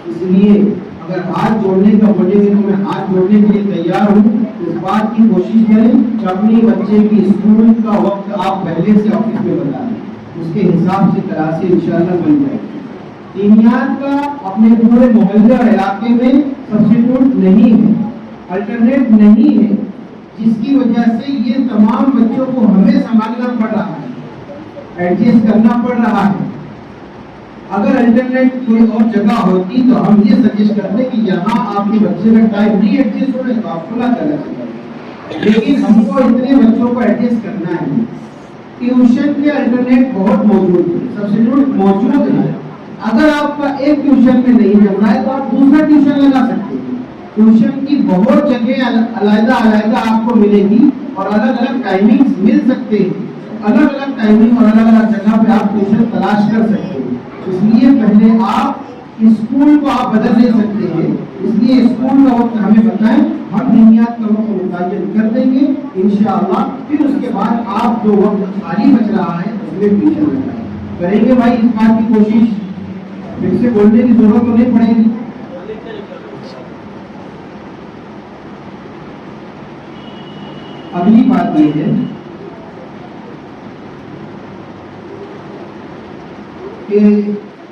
اس لیے اگر ہاتھ جوڑنے کا بولے گے تو میں ہاتھ جوڑنے کے لیے تیار ہوں. اس بات کی کوشش کریں کہ اپنی بچے کی اسکول کا وقت آپ پہلے سے آفس میں بتا دیں، اس کے حساب سے کلاسیں انشاءاللہ بن جائیں گی. دینیات کا اپنے پورے محلے اور علاقے میں سبسٹیٹیوٹ نہیں ہے، الٹرنیٹ نہیں ہے، جس کی وجہ سے یہ تمام بچوں کو ہمیں سنبھالنا پڑ رہا ہے، ایڈجسٹ کرنا پڑ رہا ہے. اگر انٹرنیٹ کوئی اور جگہ ہوتی تو ہم یہ سجیسٹ کرتے کہ یہاں آپ کے بچے کا ٹائم نہیں ایڈجسٹ ہو رہا ہے تو آپ کھلا کرنا چاہیے. لیکن ہم کو اتنے بچوں کو ایڈجسٹ کرنا ہے. ٹیوشن کے انٹرنیٹ بہت موجود ہے، سبسٹیٹیوٹ موجود ہے. اگر آپ کا ایک ٹیوشن میں نہیں جم رہا ہے تو آپ دوسرا ٹیوشن لگا سکتے ہیں. ٹیوشن کی بہت جگہ علیحدہ علیحدہ آپ کو ملے گی اور الگ الگ ٹائمنگ مل سکتے ہیں. الگ الگ ٹائمنگ اور الگ الگ جگہ پہ آپ ٹیوشن تلاش کر سکتے ہیں. اس لیے پہلے آپ اسکول کو آپ بدل نہیں سکتے ہیں. اس لیے اسکول کا وقت ہمیں بتائیں، ہم دینیات کا وقت متعین کر دیں گے انشاءاللہ. پھر اس کے بعد آپ جو وقت خالی بچ رہا ہے اس میں ٹیوشن لگائیں. کریں گے بھائی اس بات کی کوشش؟ پھر سے بولنے کی ضرورت تو نہیں پڑے گی. اگلی بات یہ ہے کہ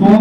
100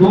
2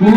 2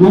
2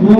2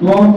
2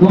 2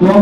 2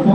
100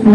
100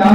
4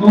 2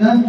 10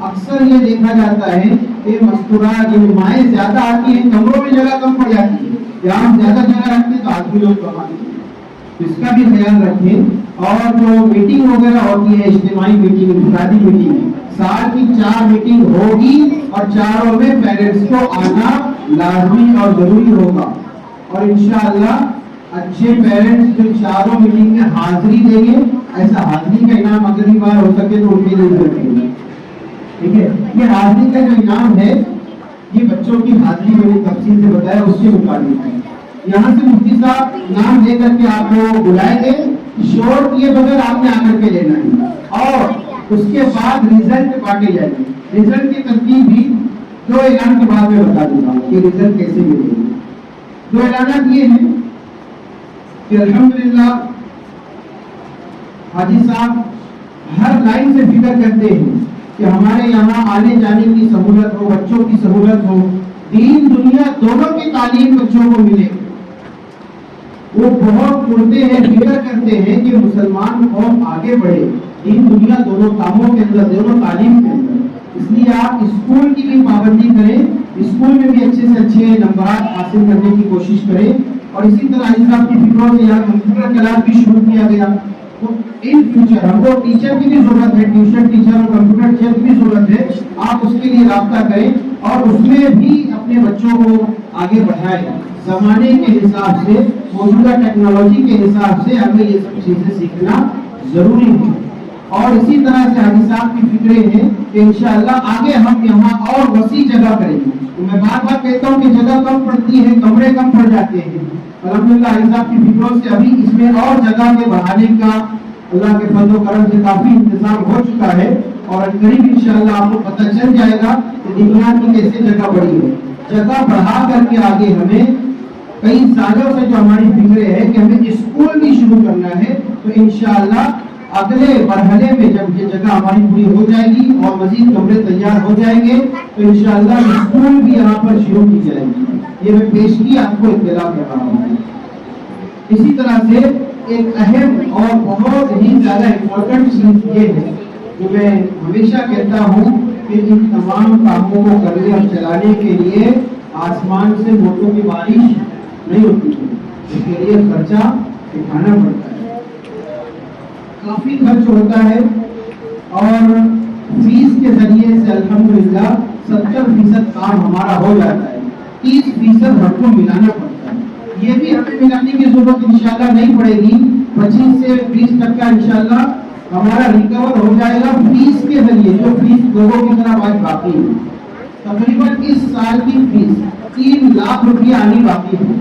اکثر یہ دیکھا جاتا ہے کہ مستورات یہ مائیں زیادہ آتی ہیں، کمروں میں جگہ کم پڑ جاتی ہے، جہاں زیادہ جگہ رکھتے ہیں تو آدمی لوگ کم آتے ہیں، اس کا بھی خیال رکھیں۔ اور جو میٹنگ وغیرہ ہوتی ہے، اجتماعی میٹنگ، انفرادی میٹنگ، سال کی 4 میٹنگ ہوگی اور چاروں میں پیرنٹس کو آنا لازمی اور ضروری ہوگا، اور انشاءاللہ اچھے پیرنٹس جو چاروں میٹنگ میں حاضری دیں گے، ایسا حاضری کا انعام اگلی بار ہو سکے تو ان کے لیے رکھیں گے، ٹھیک ہے۔ یہ حاضری کا جو انعام ہے یہ بچوں کی حاضری میں نے تفصیل سے بتایا، اس کے مطابق ہے۔ یہاں سے مفتی صاحب نام دے کر کے آپ کو بلائیں گے، شور کیے بغیر آپ نے آ کر کے لینا ہے، اور اس کے بعد ریزلٹ بانٹے جائیں گے۔ ریزلٹ کی ترتیب بھی 2 اعلان کے بعد میں بتا دوں گا کہ ریزلٹ کیسے ملے گا۔ 2 اعلانات یہ ہیں کہ الحمدللہ حاجی صاحب ہر لائن سے فکر کرتے ہیں کہ ہمارے یہاں آنے جانے کی سہولت ہو، بچوں کی سہولت ہو، دین دنیا دونوں کی تعلیم بچوں کو ملے۔ وہ بہت پڑھتے ہیں، فکر کرتے ہیں کہ مسلمان قوم آگے بڑھے دین دنیا دونوں کاموں کے اندر، دونوں تعلیم کے اندر۔ اس لیے آپ اسکول کی بھی پابندی کریں، اسکول میں بھی اچھے سے اچھے نمبرات حاصل کرنے کی کوشش کریں، اور اسی طرح ان صاحب کی فکروں سے یہاں کمپیوٹر کلاس بھی شروع کیا گیا، تو ان فیوچر ہم کو ٹیچر کی بھی ضرورت ہے، ٹیوشن ٹیچر اور کمپیوٹر ٹیچر کی بھی ضرورت ہے، آپ اس کے لیے رابطہ کریں اور اس میں بھی اپنے بچوں کو آگے بڑھائیں۔ زمانے کے حساب سے، موجودہ ٹیکنالوجی کے حساب سے ہمیں یہ سب چیزیں سیکھنا ضروری ہے، اور اسی طرح سے حاجی صاحب کی فکریں ہیں کہ انشاءاللہ آگے ہم یہاں اور وسیع جگہ کریں گے۔ میں بار بار کہتا ہوں کہ جگہ کم پڑتی ہے، کمرے کم پڑ جاتے ہیں، الحمدللہ حاجی صاحب کی فکروں سے ابھی اس میں اور جگہ کے بڑھانے کا اللہ کے فضل و کرم سے کافی انتظام ہو چکا ہے، اور قریب انشاءاللہ آپ کو پتہ چل جائے گا کہ دنیا کی کیسے جگہ بڑھی ہے۔ جگہ بڑھا کر کے آگے ہمیں کئی سالوں سے جو ہماری فکریں ہے کہ ہمیں اسکول بھی شروع کرنا ہے، تو انشاءاللہ اگلے مرحلے میں جب یہ جگہ ہماری پوری ہو جائے گی اور مزید کمرے تیار ہو جائیں گے تو انشاءاللہ اسکول بھی یہاں پر شروع کی جائے گی۔ یہ میں پیشگی آپ کو اطلاع کر رہا ہوں۔ اسی طرح سے ایک اہم اور بہت ہی زیادہ امپورٹنٹ چیز یہ ہے جو میں ہمیشہ کہتا ہوں کہ ان تمام کاموں کو کرنے اور چلانے کے لیے آسمان سے نوٹوں کی بارش نہیں ہوتی ہے، اس کے لیے خرچہ اٹھانا پڑتا ہے، کافی خرچ ہوتا ہے، اور فیس کے ذریعے سے الحمدللہ 70% کام ہمارا ہو جاتا ہے، 30% ہم کو ملانا پڑتا ہے۔ یہ بھی ہمیں ملانے کی ضرورت انشاءاللہ نہیں پڑے گی، 25 سے 20% انشاءاللہ ہمارا ریکور ہو جائے گا فیس کے ذریعے، جو فیس لوگوں کی طرح آج باقی ہے۔ تقریباً اس سال کی فیس 3 لاکھ روپیہ آنی باقی ہے،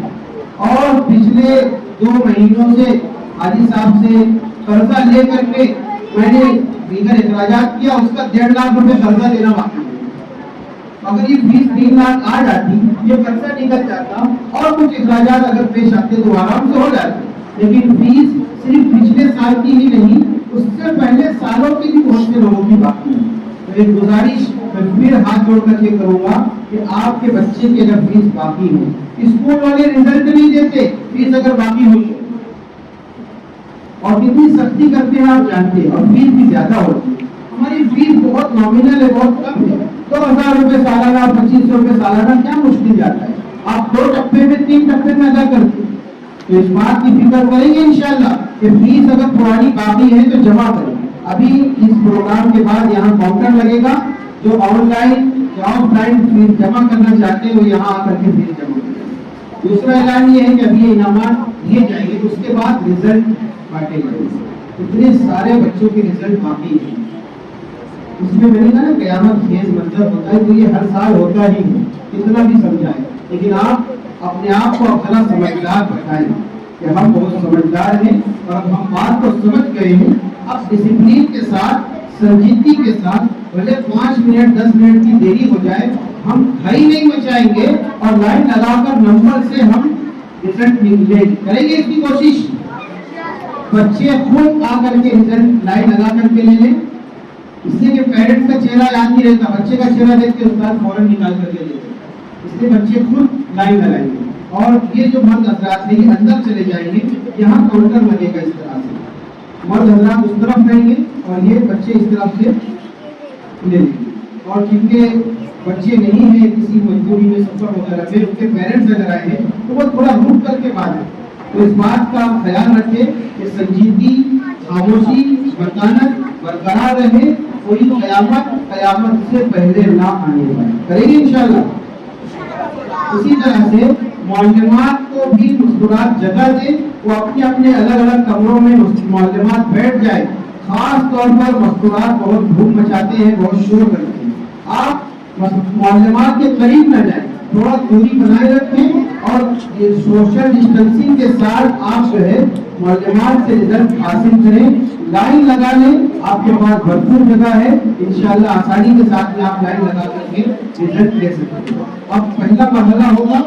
اور پچھلے 2 مہینوں سے حاجی صاحب سے قرضہ لے کر کے میں نے دیگر اخراجات کیا، اس کا 1.5 لاکھ روپے قرضہ دینا باقی ہے۔ اگر یہ فیس 3 لاکھ آ جاتی، یہ قرضہ نکل جاتا اور کچھ اخراجات اگر پیش آتے تو آرام سے ہو جاتے، لیکن فیس صرف پچھلے سال کی ہی نہیں، اس سے پہلے سالوں کی بھی بہت سے لوگوں کی باقی ہے۔ تو ایک گزارش میں پھر ہاتھ جوڑ کر کے کروں گا کہ آپ کے بچے کی اگر فیس باقی ہے، اسکول والے رزلٹ نہیں دیتے فیس اگر باقی ہوئی، اور کتنی سختی کرتے ہیں آپ جانتے ہیں، اور فیس بھی زیادہ ہوتی ہے۔ ہماری فیس بہت نامنل ہے، بہت کم ہے، 2000 روپے سالانہ، 2500 روپے سالانہ، کیا مشکل جاتا ہے، آپ 2 ٹپے میں 3 ٹپے میں ادا کرتے ہیں۔ تو اس بات کی فکر کریں گے انشاءاللہ کہ فیس اگر پرانی باقی ہے تو جمع کریں۔ ابھی اس پروگرام کے بعد یہاں کاؤنٹر لگے گا، جو آن لائن یا آف لائن فیس جمع کرنا چاہتے ہیں وہ یہاں آ کر کے فیس جمع کریں۔ دوسرا اعلان یہ ہے کہ ابھی یہ انعامات دیے جائیں گے، اس کے بعد رزلٹ بانٹے جائیں گے۔ اتنے سارے بچوں کے رزلٹ باقی ہیں، اس میں میں نے کہا نا قیامت خیز منظر ہوتا ہے، تو یہ ہر سال ہوتا ہی ہے، کتنا بھی سمجھائیں، لیکن آپ اپنے آپ کو اپنا سمجھدار بتائیں کہ ہم بہت سمجھدار ہیں اور اب ہم بات کو سمجھ گئے ہیں۔ اب ڈسپلین کے ساتھ، سنجیدگی کے ساتھ، بھلے 5 منٹ 10 منٹ کی دیری ہو جائے، ہم کھائی نہیں مچائیں گے اور لائن لگا کر نمبر سے ہم رزلٹ کریں گے۔ اس کی کوشش بچے خود آ کر کے رزلٹ لائن لگا کر کے لے لیں، اس لیے کہ پیرنٹس کا چہرہ یاد نہیں رہتا، بچے کا چہرہ دیکھ کے استاد فوراً نکال کر کے دیتے، اس لیے بچے خود لائن لگائیں گے۔ اور یہ جو مرد حضرات ہیں یہ اندر چلے جائیں گے، یہاں کاؤنٹر لگے گا، اس طرح سے مرد حضرات اس طرف رہیں گے اور یہ بچے اس طرف سے لے لیں گے۔ اور جن کے بچے نہیں ہیں کسی مجبوری میں سفر وغیرہ میں ان کے پیرنٹس اگر آئے ہیں تو وہ تھوڑا رک کر کے بات ہے. تو اس بات کا خیال رکھیں کہ سنجیدگی خاموشی مکانت برقرار رہے. کوئی قیامت سے پہلے نہ آنے پائے. کریں گے انشاءاللہ. اسی طرح سے معلمات کو بھی مسکرات جگہ دیں. وہ اپنے اپنے الگ الگ کمروں میں معلمات بیٹھ جائے. خاص طور پر مسکرات بہت دھوم مچاتے ہیں, بہت شور کرتے ہیں. آپ معلمات کے قریب نہ جائیں, تھوڑا دوری بنائے رکھیں اور یہ سوشل ڈسٹینسنگ کے ساتھ آپ جو ہے معلمات سے رزلٹ حاصل کریں. لائن لگا لیں, آپ کے پاس بھرپور جگہ ہے, انشاءاللہ آسانی کے ساتھ میں آپ لائن لگا کر کے رزلٹ لے سکتے ہیں. اب پہلا مرحلہ ہوگا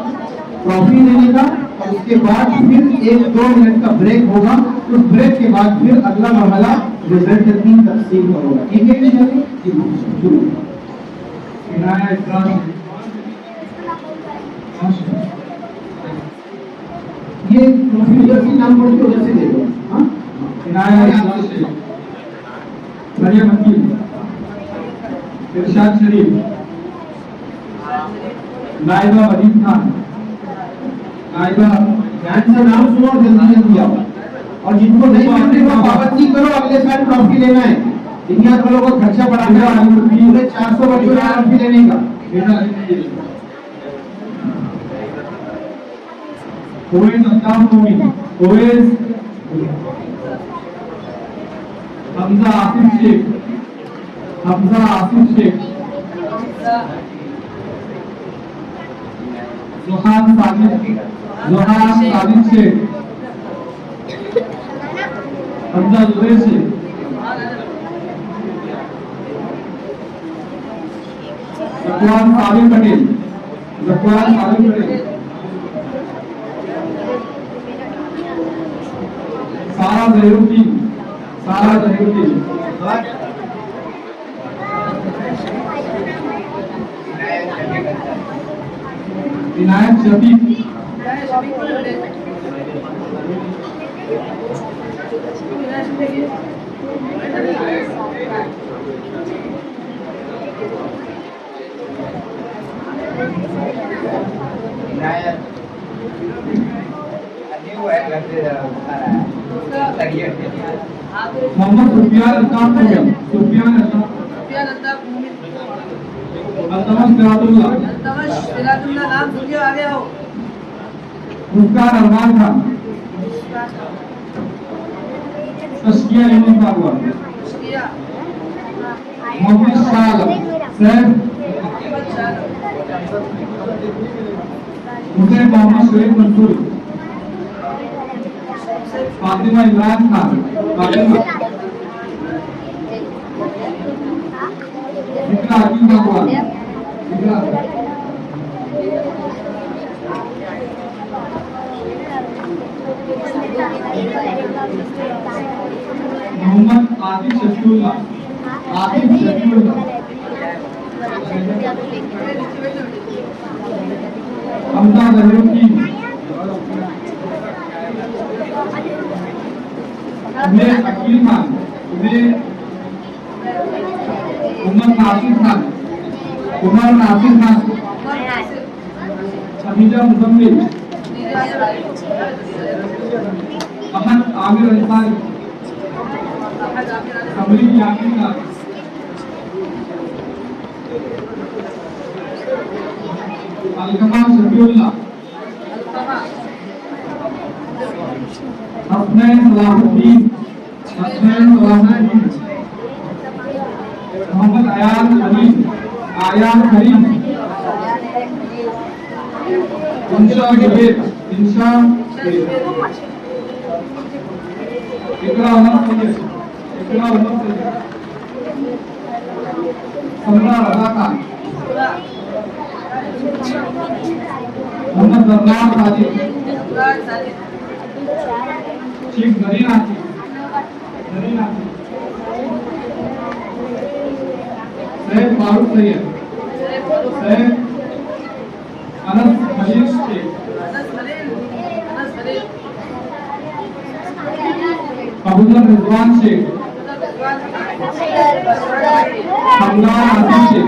ٹرافی لینے کا, اور اس کے بعد پھر 1-2 منٹ کا بریک ہوگا. اس بریک کے بعد پھر اگلا مرحلہ رزلٹ کی تقسیم کا ہوگا. ٹھیک ہے انشاءاللہ. عنایہ اسلام یہ ٹرافی ادھر سے نام پڑھ کے ادھر سے دے دو. ہاں عنایہ اسلام مریم حکیم ارشاد شریف نائبہ ودید خان نائبہ دھیان سے نام سنو اور جلدی جلدی آؤ. اور جن کو نہیں ماننے کا پابندی کرو, اگلے سال ٹرافی لینا ہے. دنیا والوں کو خرچہ بڑھانا ہے, 400 بچوں کا ٹرافی لینے کا. اویس الطاف مومن اویس حمزہ آصف شیخ حمزہ آصف شیخ زحان ثابت شیخ حمزہ زبیر شیخ زکوان ثابت پٹیل زکوان ثابت پٹیل سارا ظہیر الدین سارا ظہیر الدین عنایت شفیق محمد سفیان الطاف مومن سفیان الطاف التمش سراج اللہ نام سن کے آگے آؤ. مسکان ارمان خان تشکیہ یونس باغوا محمد شاہ عالم سیف حسین محمد شریف منصور فاطمہ عمران خان فاطمہ ذکر حکیم باغوا محمد عاطف شفیع اللہ عاطف شفیع اللہ حمزہ ظہیر الدین عمیر عقیل خان عمر ناصر خان خدیجہ مزمل احمد عامر انصاری قمری یاسین خان الکمال شفیع اللہ حسنین صلاح الدین محمد آیان کریم انشاء اقرا عمر سید سمرا رضا خان محمد زرار صادق شیخ زرین آتی سید فاروق سید سید انس خلیل شیخ ابوذر رضوان شیخ حمدان آصف شیخ